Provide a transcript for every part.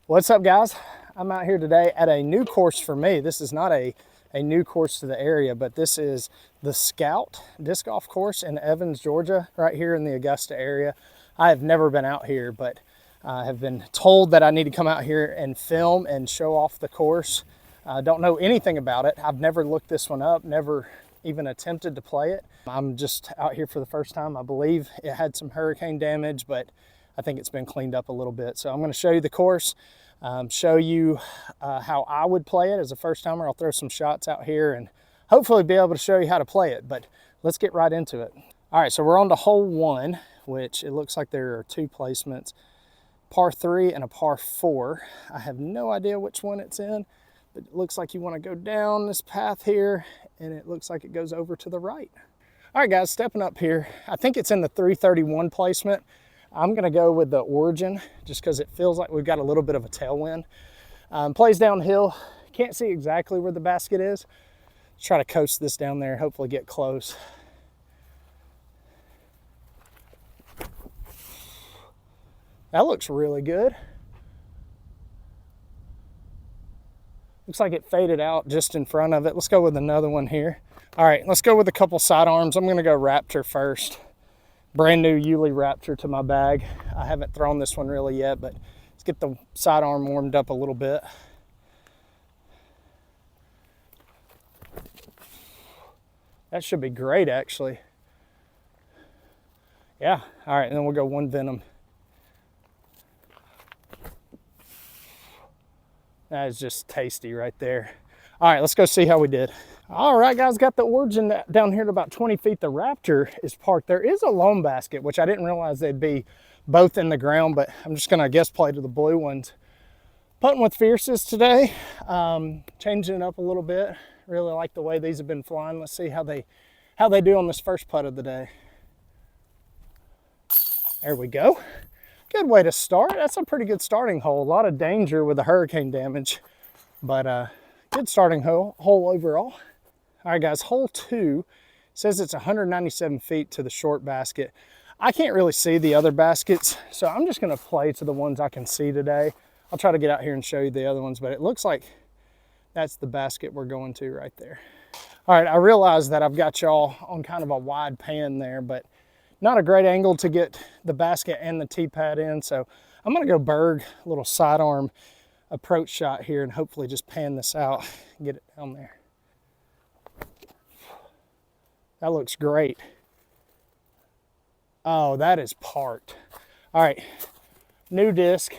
What's up, guys? I'm out here today at a new course for me. This is not a new course to the area, but this is the Scout Disc Golf Course in Evans, Georgia, right here in the Augusta area. I have never been out here, but I have been told that I need to come out here and film and show off the course. I don't know anything about it. I've never looked this one up, never even attempted to play it. I'm just out here for the first time. I believe it had some hurricane damage, but I think it's been cleaned up a little bit. So I'm going to show you the course, show you how I would play it as a first timer. I'll throw some shots out here and hopefully be able to show you how to play it, but let's get right into it. All right, so we're on to hole 1, which it looks like there are 2 placements, par 3 and a par 4. I have no idea which one it's in, but it looks like you want to go down this path here, and it looks like it goes over to the right. All right, guys, stepping up here. I think it's in the 331 placement. I'm gonna go with the Origin just because it feels like we've got a little bit of a tailwind. Plays downhill. Can't see exactly where the basket is. Try to coast this down there, hopefully get close. That looks really good. Looks like it faded out just in front of it. Let's go with another one here. All right, let's go with a couple sidearms. I'm gonna go Raptor first. Brand new Yuli Raptor to my bag. I haven't thrown this one really yet, but let's get the sidearm warmed up a little bit. That should be great, actually. Yeah, all right, and then we'll go one Venom. That is just tasty right there. All right, let's go see how we did. All right, guys, got the Origin down here at about 20 feet. The Raptor is parked. There is a loam basket, which I didn't realize they'd be both in the ground, but I'm just gonna guess play to the blue ones. Putting with Fierces today, changing it up a little bit. Really like the way these have been flying. Let's see how they do on this first putt of the day. There we go. Good way to start. That's a pretty good starting hole. A lot of danger with the hurricane damage, but good starting hole overall. All right, guys, hole 2 says it's 197 feet to the short basket. I can't really see the other baskets, so I'm just gonna play to the ones I can see today. I'll try to get out here and show you the other ones, but it looks like that's the basket we're going to right there. All right, I realize that I've got y'all on kind of a wide pan there, but not a great angle to get the basket and the tee pad in, so I'm gonna go Berg, a little sidearm approach shot here, and hopefully just pan this out and get it down there. That looks great. Oh, that is parked. All right, new disc,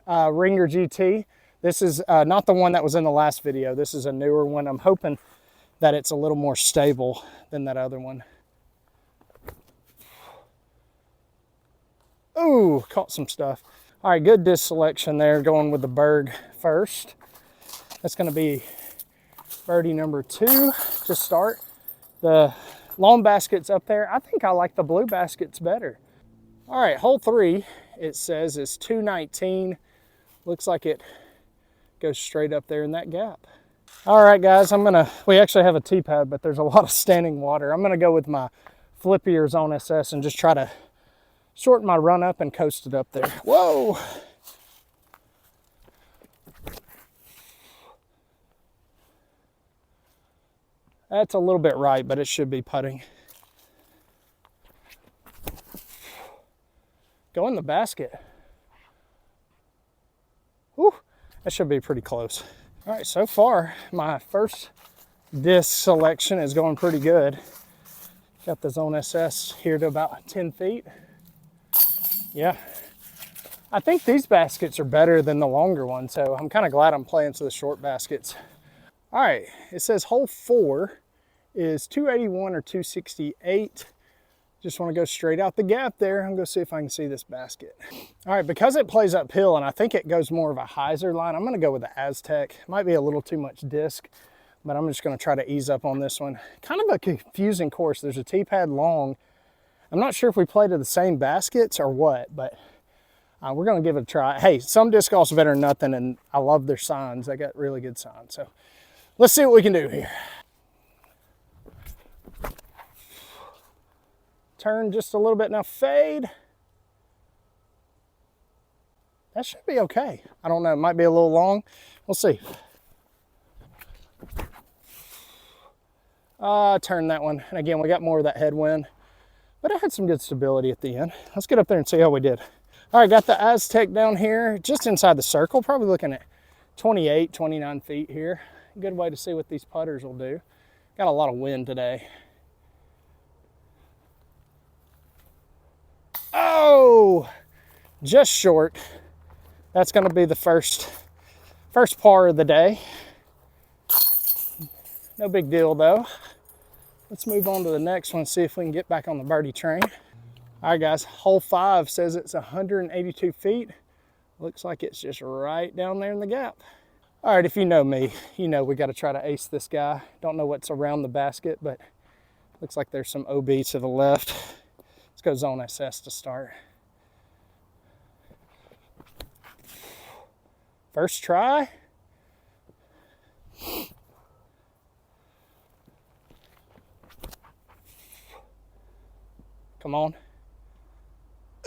Ringer GT. This is not the one that was in the last video. This is a newer one. I'm hoping that it's a little more stable than that other one. Ooh, caught some stuff. All right, good disc selection there, going with the Berg first. That's gonna be birdie number 2 to start. The long basket's up there. I think I like the blue baskets better. All right, hole 3, it says is 219. Looks like it goes straight up there in that gap. All right, guys, we actually have a tee pad, but there's a lot of standing water. I'm gonna go with my flip ears on SS and just try to shorten my run up and coast it up there. Whoa. That's a little bit right, but it should be putting. Go in the basket. Whew, that should be pretty close. All right, so far, my first disc selection is going pretty good. Got the Zone SS here to about 10 feet. Yeah, I think these baskets are better than the longer ones, so I'm kind of glad I'm playing to the short baskets. All right, it says hole 4 is 281 or 268. Just want to go straight out the gap there. I'm going to see if I can see this basket. All right, because it plays uphill and I think it goes more of a hyzer line, I'm going to go with the Aztec. Might be a little too much disc, but I'm just going to try to ease up on this one. Kind of a confusing course. There's a tee pad long. I'm not sure if we play to the same baskets or what, but we're going to give it a try. Hey, some disc golf's better than nothing, and I love their signs. They got really good signs. So let's see what we can do here. Turn just a little bit now, fade. That should be okay. I don't know, it might be a little long. We'll see. Turn that one. And again, we got more of that headwind, but it had some good stability at the end. Let's get up there and see how we did. All right, got the Aztec down here, just inside the circle, probably looking at 28, 29 feet here. Good way to see what these putters will do. Got a lot of wind today. Oh, just short. That's gonna be the first par of the day. No big deal though. Let's move on to the next one, see if we can get back on the birdie train. All right guys, hole 5 says it's 182 feet. Looks like it's just right down there in the gap. All right, if you know me, you know we got to try to ace this guy. Don't know what's around the basket, but looks like there's some OB to the left. Let's go zone SS to start. First try. Come on.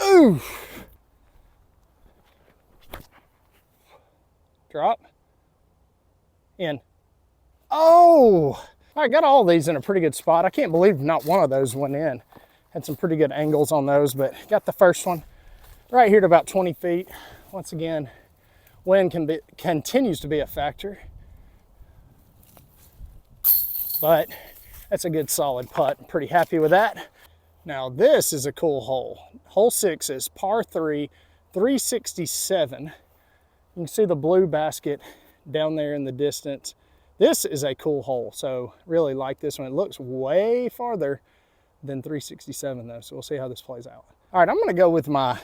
Ooh. Drop. In. Oh! I got all these in a pretty good spot. I can't believe not one of those went in. Had some pretty good angles on those, but got the first one right here to about 20 feet. Once again, wind continues to be a factor, but that's a good solid putt. I'm pretty happy with that. Now this is a cool hole. Hole 6 is par 3, 367. You can see the blue basket down there in the distance. This is a cool hole, so really like this one. It looks way farther than 367 though, so we'll see how this plays out. All right, I'm gonna go with my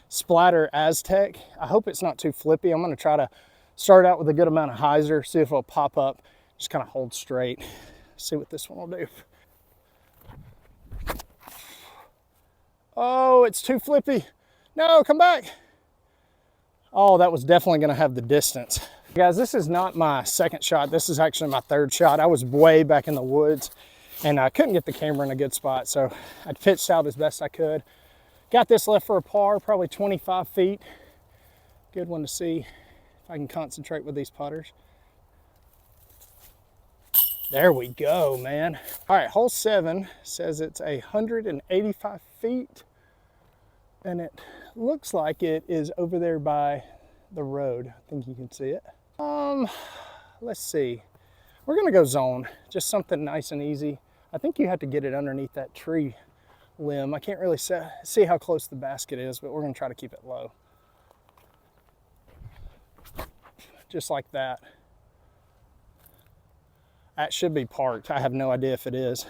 Splatter Aztec. I hope it's not too flippy. I'm gonna try to start out with a good amount of hyzer, see if it'll pop up, just kind of hold straight. See what this one will do. Oh, it's too flippy. No, come back. Oh, that was definitely gonna have the distance. Guys, this is not my second shot. This is actually my third shot. I was way back in the woods and I couldn't get the camera in a good spot, so I pitched out as best I could. Got this left for a par, probably 25 feet. Good one to see if I can concentrate with these putters. There we go, man. All right, hole 7 says it's 185 feet, and it looks like it is over there by the road. I think you can see it. Let's see. We're gonna go zone, just something nice and easy. I think you have to get it underneath that tree limb. I can't really see how close the basket is, but we're gonna try to keep it low. Just like that. That should be parked. I have no idea if it is.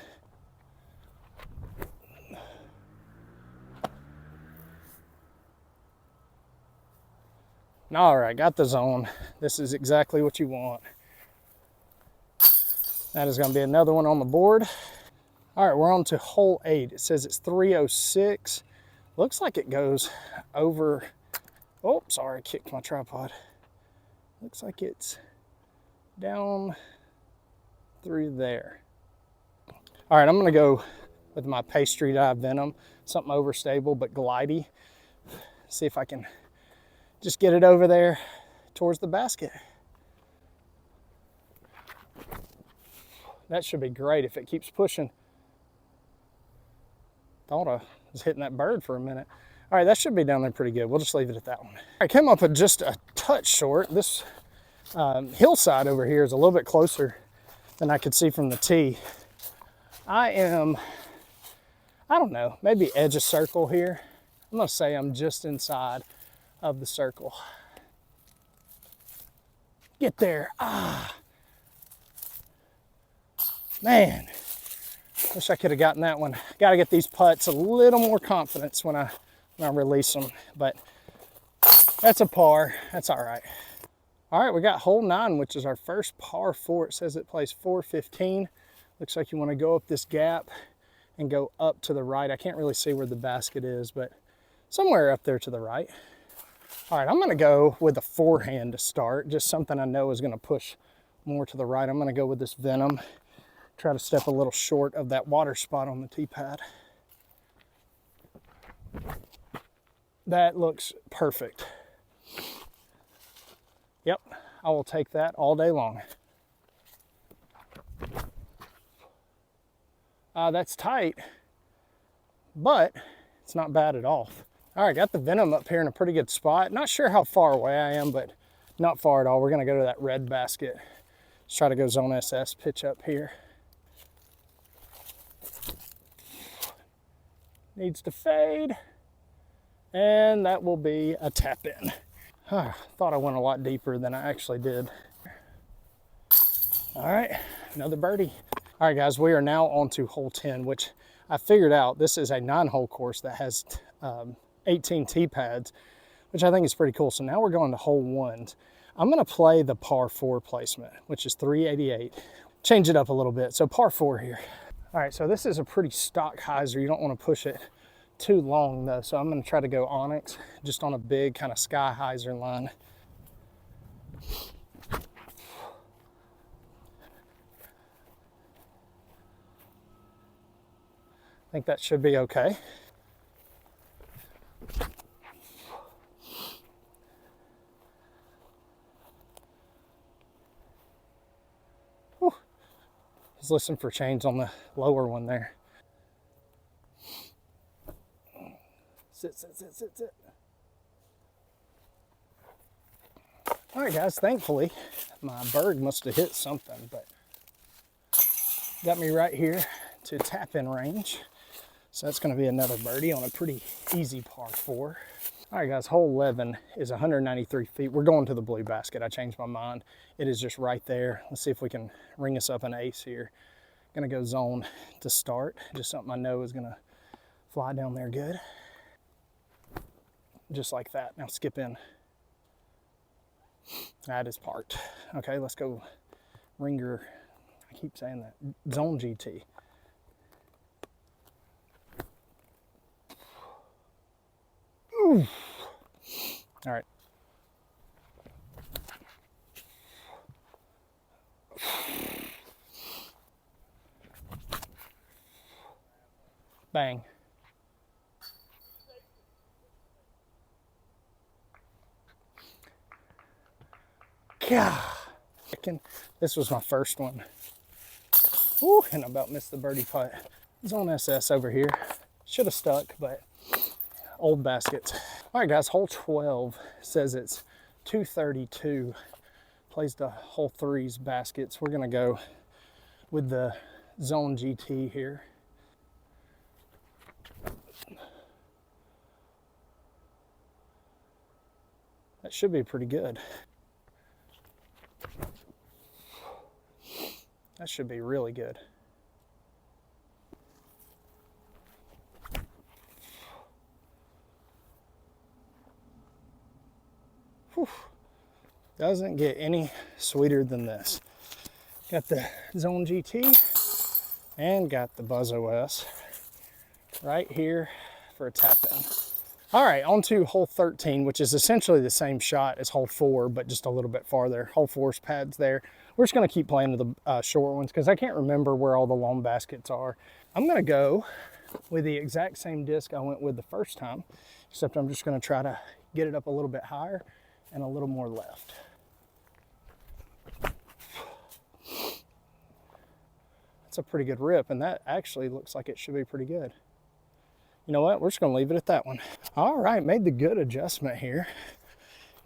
All right, got the zone. This is exactly what you want. That is gonna be another one on the board. All right, we're on to hole 8. It says it's 306. Looks like it goes over, oh, sorry, I kicked my tripod. Looks like it's down through there. All right, I'm gonna go with my pastry dye Venom, something overstable but glidey. See if I can just get it over there towards the basket. That should be great if it keeps pushing. Thought I was hitting that bird for a minute. All right, that should be down there pretty good. We'll just leave it at that one. I came up with just a touch short. This hillside over here is a little bit closer than I could see from the tee. I don't know, maybe edge of circle here. I'm gonna say I'm just inside of the circle. Get there. Ah, man. Wish I could have gotten that one. Got to get these putts a little more confidence when I release them, but that's a par. That's all right. All right, we got hole 9, which is our first par 4. It says it plays 415. Looks like you want to go up this gap and go up to the right. I can't really see where the basket is, but somewhere up there to the right. All right, I'm gonna go with a forehand to start, just something I know is gonna push more to the right. I'm gonna go with this Venom. Try to step a little short of that water spot on the tee pad. That looks perfect. Yep, I will take that all day long. That's tight, but it's not bad at all. All right, got the Venom up here in a pretty good spot. Not sure how far away I am, but not far at all. We're gonna go to that red basket. Let's try to go zone SS, pitch up here. Needs to fade, and that will be a tap in. Thought I went a lot deeper than I actually did. All right, another birdie. All right, guys, we are now on to hole 10, which I figured out this is a 9-hole course that has 18 tee pads, which I think is pretty cool. So now we're going to hole 1. I'm gonna play the par 4 placement, which is 388. Change it up a little bit, so par 4 here. All right, so this is a pretty stock hyzer. You don't wanna push it too long though, so I'm gonna try to go onyx, just on a big kind of sky hyzer line. I think that should be okay. Whew. Just listen for change on the lower one there. Sit, sit, sit, sit, sit. All right, guys, thankfully, my bird must have hit something, but got me right here to tap-in range. So that's gonna be another birdie on a pretty easy par 4. All right, guys, hole 11 is 193 feet. We're going to the blue basket. I changed my mind. It is just right there. Let's see if we can ring us up an ace here. Gonna go zone to start. Just something I know is gonna fly down there good. Just like that. Now skip in. That is parked. Okay, let's go ringer. I keep saying that. Zone GT. Ooh. All right. Bang. God. This was my first one. Ooh, and I about missed the birdie putt. Zone SS over here. Should have stuck, but old baskets. All right, guys, hole 12 says it's 232. Plays the hole 3's baskets. We're gonna go with the Zone GT here. That should be pretty good. That should be really good. Whew. Doesn't get any sweeter than this. Got the Zone GT and got the Buzz OS right here for a tap in. All right, on to hole 13, which is essentially the same shot as hole 4, but just a little bit farther. Hole 4's pads there. We're just gonna keep playing with the short ones because I can't remember where all the long baskets are. I'm gonna go with the exact same disc I went with the first time, except I'm just gonna try to get it up a little bit higher and a little more left. That's a pretty good rip, and that actually looks like it should be pretty good. You know what, we're just gonna leave it at that one. All right, made the good adjustment here.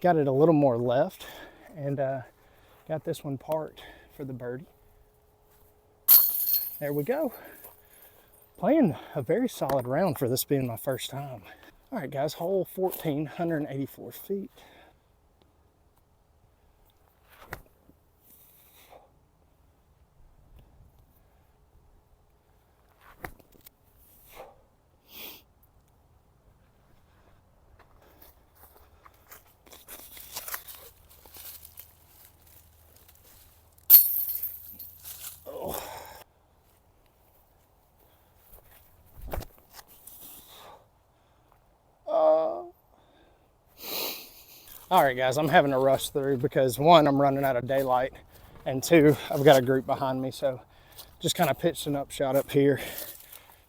Got it a little more left, and got this one parked for the birdie. There we go. Playing a very solid round for this being my first time. All right, guys, hole 14, 184 feet. All right, guys, I'm having to rush through because 1, I'm running out of daylight, and 2, I've got a group behind me, so just kind of pitched an upshot up here.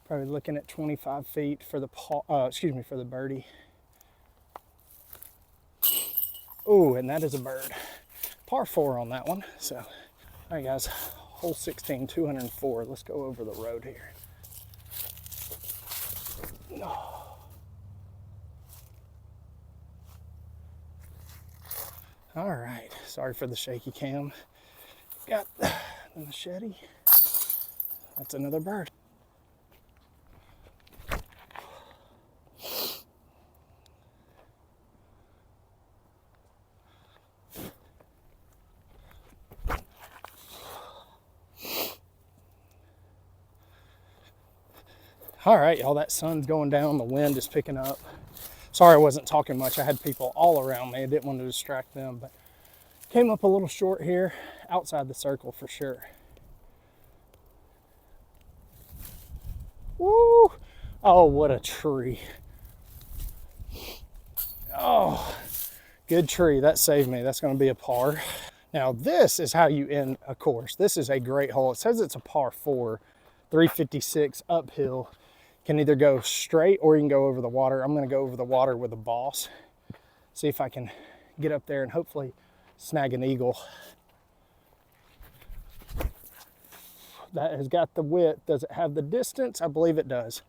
Probably looking at 25 feet for the for the birdie. Oh, and that is a bird. Par 4 on that one. So, all right, guys, hole 16, 204. Let's go over the road here. Oh. All right, sorry for the shaky cam. Got the machete. That's another bird. All right, y'all, that sun's going down, the wind is picking up. Sorry I wasn't talking much. I had people all around me. I didn't want to distract them, but came up a little short here, outside the circle for sure. Woo! Oh, what a tree. Oh, good tree. That saved me. That's going to be a par. Now, this is how you end a course. This is a great hole. It says it's a par 4, 356 uphill. Can either go straight or you can go over the water. I'm going to go over the water with a boss. See if I can get up there and hopefully snag an eagle. That has got the width. Does it have the distance? I believe it does.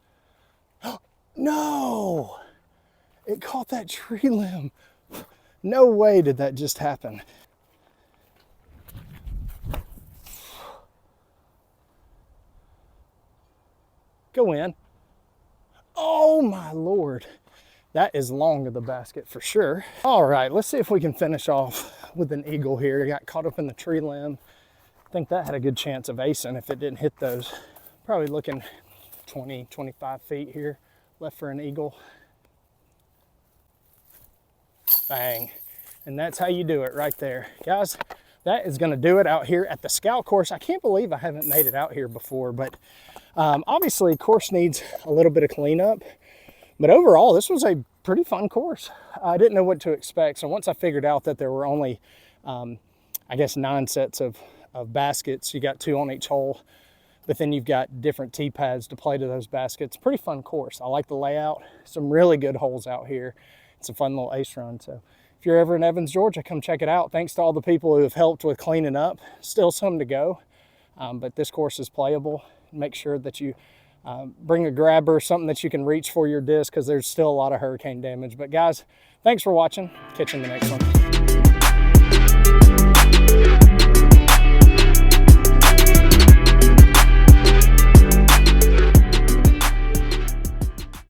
No! It caught that tree limb. No way did that just happen. Go in. Oh my Lord. That is long of the basket for sure. All right, let's see if we can finish off with an eagle here. Got caught up in the tree limb. I think that had a good chance of acing if it didn't hit those. Probably looking 20, 25 feet here left for an eagle. Bang. And that's how you do it right there. Guys, that is gonna do it out here at the Scout course. I can't believe I haven't made it out here before, but obviously course needs a little bit of cleanup. But overall, this was a pretty fun course. I didn't know what to expect. So once I figured out that there were only, I guess, 9 sets of baskets, you got 2 on each hole, but then you've got different tee pads to play to those baskets. Pretty fun course. I like the layout. Some really good holes out here. It's a fun little ace run. So if you're ever in Evans, Georgia, come check it out. Thanks to all the people who have helped with cleaning up. Still some to go, but this course is playable. Make sure that you bring a grabber, something that you can reach for your disc, because there's still a lot of hurricane damage. But guys, thanks for watching. Catch you in the next one.